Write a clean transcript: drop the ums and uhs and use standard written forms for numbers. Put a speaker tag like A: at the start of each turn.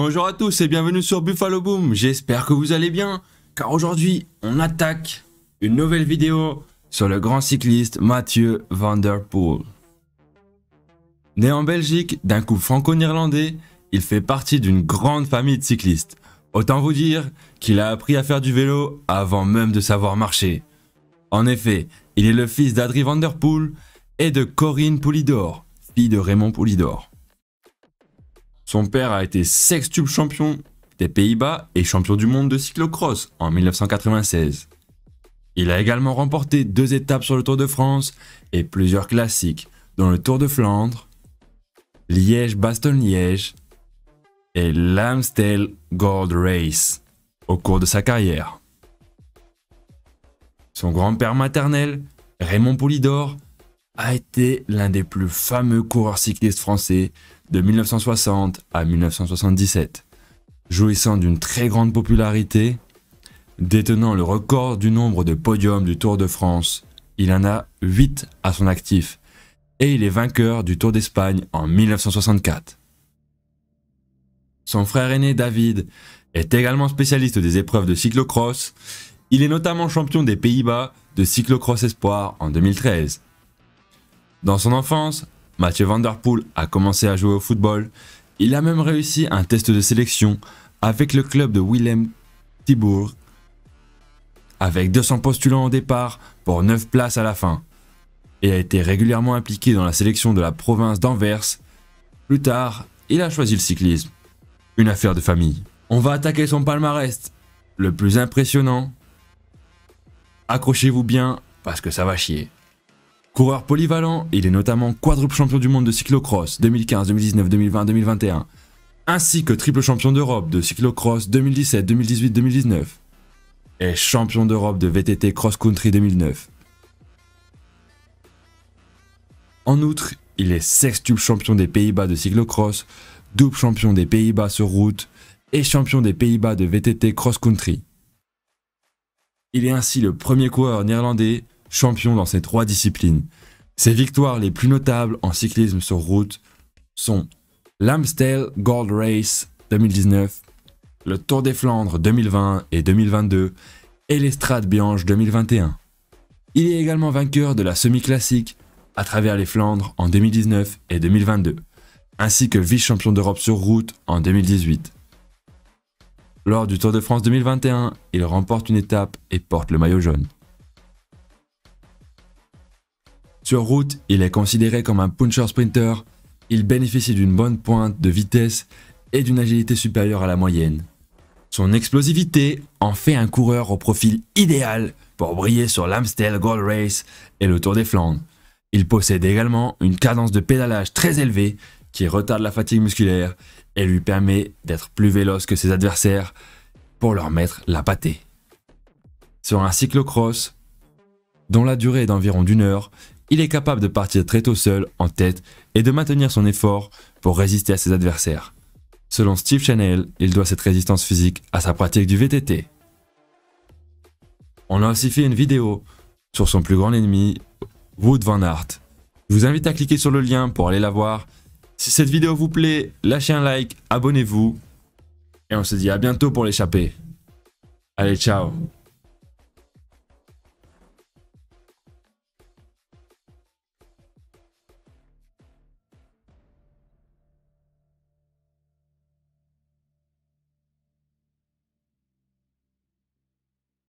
A: Bonjour à tous et bienvenue sur Buffalo Boom, j'espère que vous allez bien, car aujourd'hui on attaque une nouvelle vidéo sur le grand cycliste Mathieu Van Der Poel. Né en Belgique d'un couple franco-néerlandais, il fait partie d'une grande famille de cyclistes. Autant vous dire qu'il a appris à faire du vélo avant même de savoir marcher. En effet, il est le fils d'Adrie Van Der Poel et de Corinne Poulidor, fille de Raymond Poulidor. Son père a été sextuple champion des Pays-Bas et champion du monde de cyclocross en 1996. Il a également remporté 2 étapes sur le Tour de France et plusieurs classiques, dont le Tour de Flandre, Liège-Bastogne-Liège et l'Amstel Gold Race au cours de sa carrière. Son grand-père maternel, Raymond Poulidor, a été l'un des plus fameux coureurs cyclistes français de 1960 à 1977, jouissant d'une très grande popularité, détenant le record du nombre de podiums du Tour de France. Il en a 8 à son actif et il est vainqueur du Tour d'Espagne en 1964. Son frère aîné David est également spécialiste des épreuves de cyclocross. Il est notamment champion des Pays-Bas de cyclocross espoir en 2013. Dans son enfance, Mathieu Van Der Poel a commencé à jouer au football. Il a même réussi un test de sélection avec le club de Willem Thibourg, avec 200 postulants au départ pour 9 places à la fin, et a été régulièrement impliqué dans la sélection de la province d'Anvers. Plus tard, il a choisi le cyclisme, une affaire de famille. On va attaquer son palmarès le plus impressionnant. Accrochez-vous bien parce que ça va chier. Coureur polyvalent, il est notamment quadruple champion du monde de cyclocross 2015, 2019, 2020, 2021, ainsi que triple champion d'Europe de cyclocross 2017, 2018, 2019 et champion d'Europe de VTT cross-country 2009. En outre, il est sextuple champion des Pays-Bas de cyclocross, double champion des Pays-Bas sur route et champion des Pays-Bas de VTT cross-country. Il est ainsi le premier coureur néerlandais champion dans ces 3 disciplines. Ses victoires les plus notables en cyclisme sur route sont l'Amstel Gold Race 2019, le Tour des Flandres 2020 et 2022 et l'Estrade Bianche 2021. Il est également vainqueur de la semi-classique à travers les Flandres en 2019 et 2022, ainsi que vice-champion d'Europe sur route en 2018. Lors du Tour de France 2021, il remporte une étape et porte le maillot jaune. Sur route, il est considéré comme un puncher-sprinter. Il bénéficie d'une bonne pointe de vitesse et d'une agilité supérieure à la moyenne. Son explosivité en fait un coureur au profil idéal pour briller sur l'Amstel Gold Race et le Tour des Flandres. Il possède également une cadence de pédalage très élevée qui retarde la fatigue musculaire et lui permet d'être plus véloce que ses adversaires pour leur mettre la pâtée. Sur un cyclocross, dont la durée est d'environ d'1 heure, il est capable de partir très tôt seul, en tête, et de maintenir son effort pour résister à ses adversaires. Selon Steve Chanel, il doit cette résistance physique à sa pratique du VTT. On a aussi fait une vidéo sur son plus grand ennemi, Wout van Aert. Je vous invite à cliquer sur le lien pour aller la voir. Si cette vidéo vous plaît, lâchez un like, abonnez-vous, et on se dit à bientôt pour l'échappée. Allez, ciao!